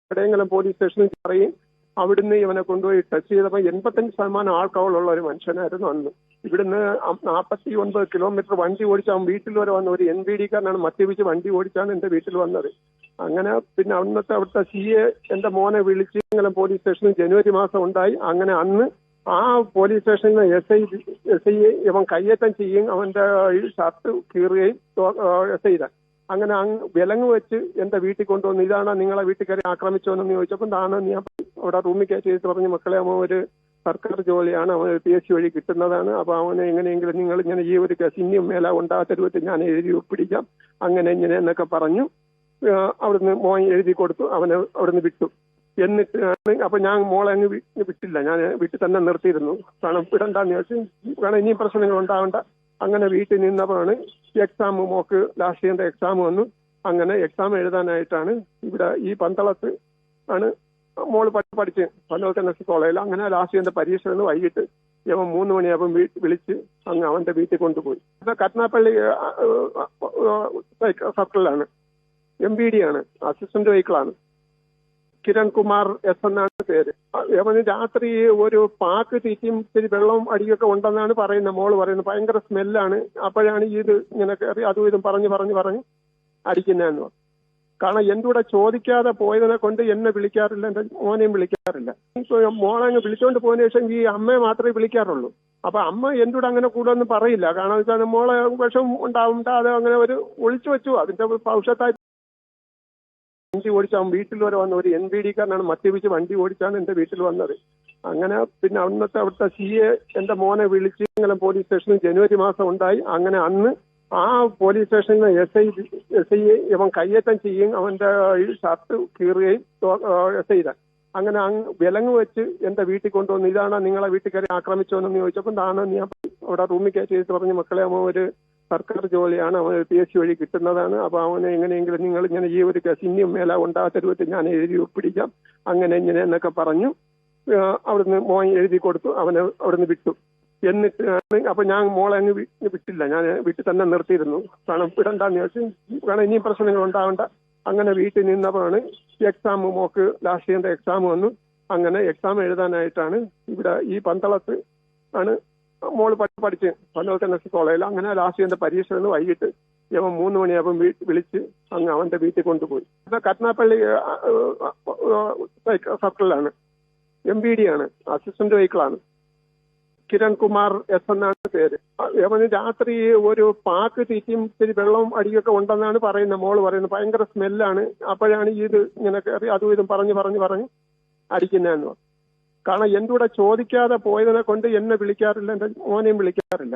എവിടെയെങ്കിലും പോലീസ് സ്റ്റേഷനിൽ പറയും. അവിടുന്ന് ഇവനെ കൊണ്ടുപോയി ടെസ്റ്റ് ചെയ്തപ്പോൾ 85% ആൾക്കവളുള്ള ഒരു മനുഷ്യനായിരുന്നു അന്ന്. ഇവിടുന്ന് 49 കിലോമീറ്റർ വണ്ടി ഓടിച്ച് അവൻ വീട്ടിൽ വരെ വന്ന ഒരു NBD-കാരനാണ് മദ്യപിച്ച് വണ്ടി ഓടിച്ചാണ് എൻ്റെ വീട്ടിൽ വന്നത്. അങ്ങനെ പിന്നെ അവിടുത്തെ CA എൻ്റെ മോനെ വിളിച്ച് പോലീസ് സ്റ്റേഷനിൽ ജനുവരി മാസം ഉണ്ടായി. അങ്ങനെ അന്ന് ആ പോലീസ് സ്റ്റേഷനിൽ SI ഇവൻ കയ്യേറ്റം ചെയ്യും, അവൻ്റെ ഷർട്ട് കീറുകയും SI അങ്ങനെ വിലങ്ങ് വെച്ച് എൻ്റെ വീട്ടിൽ കൊണ്ടുവന്നു. ഇതാണ് നിങ്ങളെ വീട്ടിൽ കയറി ആക്രമിച്ചോന്ന് ചോദിച്ചപ്പോൾ താണോ ഞാൻ അവിടെ റൂമിൽ കയറ്റി ചെയ്ത് പറഞ്ഞു, മക്കളെ അവൻ ഒരു സർക്കാർ ജോലിയാണ്, അവൻ PSC വഴി കിട്ടുന്നതാണ്. അപ്പോൾ അവനെ എങ്ങനെയെങ്കിലും നിങ്ങൾ ഇങ്ങനെ ഈ ഒരു കേസ് ഇനിയും മേല ഉണ്ടാകരുത്, ഞാൻ എഴുതി ഒപ്പിടിക്കാം അങ്ങനെ ഇങ്ങനെ എന്നൊക്കെ പറഞ്ഞു. അവിടുന്ന് മോൻ എഴുതി കൊടുത്തു, അവനെ അവിടുന്ന് വിട്ടു. എന്നിട്ട് അപ്പൊ ഞാൻ മോളെ അങ്ങ് വിട്ടില്ല, ഞാൻ വീട്ടിൽ തന്നെ നിർത്തിയിരുന്നു. കാരണം വിടണ്ടെന്ന് ചോദിച്ചു, കാരണം ഇനിയും പ്രശ്നങ്ങൾ ഉണ്ടാവണ്ട. അങ്ങനെ വീട്ടിൽ നിന്നപ്പോഴാണ് എക്സാം, മോക്ക് ലാസ്റ്റ് ഇയറിന്റെ എക്സാം വന്നു. അങ്ങനെ എക്സാം എഴുതാനായിട്ടാണ് ഇവിടെ ഈ പന്തളത്ത് ആണ് മോള് പഠിച്ച് പന്തളത്ത് NS കോളേജിൽ. അങ്ങനെ ലാസ്റ്റ് ഇയറിന്റെ പരീക്ഷ വൈകിട്ട് ഇവൻ 3 മണിയാകുമ്പോൾ വിളിച്ച് അങ്ങ് അവന്റെ വീട്ടിൽ കൊണ്ടുപോയി. കരുനാഗപ്പള്ളി സർക്കിളിലാണ്, MBD ആണ്, അസിസ്റ്റന്റ് വെഹിക്കിളാണ്. കിരൺ കുമാർ S എന്നാണ് പേര്. അവന് രാത്രി ഒരു പാക്ക് തീറ്റിയും ഇത്തിരി വെള്ളവും അടിയൊക്കെ ഉണ്ടെന്നാണ് പറയുന്നത്, മോള് പറയുന്നത്. ഭയങ്കര സ്മെല്ലാണ്. അപ്പോഴാണ് ഇത് ഇങ്ങനെ കയറി അതും ഇതും പറഞ്ഞ് അടിക്കുന്നതെന്ന്. കാരണം എൻ്റെ കൂടെ ചോദിക്കാതെ പോയതിനെ കൊണ്ട് എന്നെ വിളിക്കാറില്ല, എൻ്റെ മോനെയും വിളിക്കാറില്ല. മോളെ അങ്ങ് വിളിച്ചോണ്ട് പോയതിനു ശേഷം ഈ അമ്മയെ മാത്രമേ വിളിക്കാറുള്ളൂ. അപ്പൊ അമ്മ എൻ്റെ കൂടെ അങ്ങനെ കൂടുതലൊന്നും പറയില്ല. കാരണം വെച്ചാൽ മോളെ വിഷം ഉണ്ടാവും, അങ്ങനെ ഒരു ഒളിച്ചു വെച്ചു. അതിന്റെ ഭവിഷ്യത്തായി വണ്ടി ഓടിച്ച് അവൻ വീട്ടിൽ വരെ വന്ന ഒരു NBD-കാരനാണ് മദ്യപിച്ച് വണ്ടി ഓടിച്ചാണ് എൻ്റെ വീട്ടിൽ വന്നത്. അങ്ങനെ പിന്നെ അവിടുത്തെ CA എൻ്റെ മോനെ വിളിച്ച് പോലീസ് സ്റ്റേഷനിൽ ജനുവരി മാസം ഉണ്ടായി. അങ്ങനെ അന്ന് ആ പോലീസ് സ്റ്റേഷനിൽ SI ഇവൻ കയ്യേറ്റം ചെയ്യും, അവന്റെ ഷർട്ട് കീറുകയും SI അങ്ങനെ വിലങ്ങ് വെച്ച് എൻ്റെ വീട്ടിൽ കൊണ്ടുവന്നു. ഇതാണ് നിങ്ങളെ വീട്ടിൽ കയറി ആക്രമിച്ചോന്ന് ചോദിച്ചപ്പോൾ താണോ ഞാൻ അവിടെ റൂമിൽ കയറ്റി ചെയ്ത് പറഞ്ഞു, മക്കളെ അവൻ ഒരു സർക്കാർ ജോലിയാണ്, അവൻ PSC വഴി കിട്ടുന്നതാണ്. അപ്പോൾ അവനെ എങ്ങനെയെങ്കിലും നിങ്ങൾ ഇങ്ങനെ ഈ ഒരു കേസ് ഇനിയും മേല ഉണ്ടാകരുത്, ഞാൻ എഴുതി ഒപ്പിടിക്കാം അങ്ങനെ ഇങ്ങനെ എന്നൊക്കെ പറഞ്ഞു. അവിടുന്ന് മോൻ എഴുതി കൊടുത്തു, അവനെ അവിടുന്ന് വിട്ടു. എന്നിട്ട് അപ്പൊ ഞാൻ മോളെ അങ്ങ് വിട്ടില്ല, ഞാൻ വീട്ടിൽ തന്നെ നിർത്തിയിരുന്നു. കാരണം വിടണ്ടെന്ന് ചോദിച്ചു, കാരണം ഇനിയും പ്രശ്നങ്ങൾ ഉണ്ടാവണ്ട. അങ്ങനെ വീട്ടിൽ നിന്നപ്പോഴാണ് എക്സാം, മോക്ക് ലാസ്റ്റ് ഇയറിന്റെ എക്സാം വന്നു. അങ്ങനെ എക്സാം എഴുതാനായിട്ടാണ് ഇവിടെ ഈ പന്തളത്ത് ആണ് മോള് പഠിച്ച് പന്തളത്ത് NS കോളേജിൽ. അങ്ങനെ ലാസ്റ്റ് ഇയറിന്റെ പരീക്ഷ വൈകിട്ട് ഇവൻ 3 മണിയാകുമ്പോൾ വിളിച്ച് അങ്ങ് അവന്റെ വീട്ടിൽ കൊണ്ടുപോയി. കരുനാഗപ്പള്ളി സർക്കിളിലാണ്, MBD ആണ്, അസിസ്റ്റന്റ് വെഹിക്കിളാണ്. കിരൺ കുമാർ S എന്നാണ് പേര്. അവന് രാത്രി ഒരു പാക്ക് തീറ്റിയും ഇത്തിരി വെള്ളവും അടിയൊക്കെ ഉണ്ടെന്നാണ് പറയുന്നത്, മോള് പറയുന്നത്. ഭയങ്കര സ്മെല്ലാണ്. അപ്പോഴാണ് ഇത് ഇങ്ങനെ കയറി അതും ഇതും പറഞ്ഞ് അടിക്കുന്നതെന്ന്. കാരണം എൻ്റെ കൂടെ ചോദിക്കാതെ പോയതിനെ കൊണ്ട് എന്നെ വിളിക്കാറില്ല, എൻ്റെ മോനെയും വിളിക്കാറില്ല.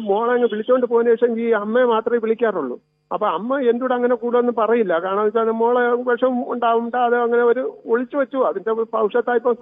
മോളെ അങ്ങ് വിളിച്ചോണ്ട് പോയതിനു ശേഷം ഈ അമ്മയെ മാത്രമേ വിളിക്കാറുള്ളൂ. അപ്പൊ അമ്മ എൻ്റെ കൂടെ അങ്ങനെ കൂടുതലൊന്നും പറയില്ല. കാരണം വെച്ചാൽ മോളെ വിഷം ഉണ്ടാവും, അങ്ങനെ ഒരു ഒളിച്ചു വെച്ചു. അതിന്റെ ഭവിഷ്യത്തായിപ്പോ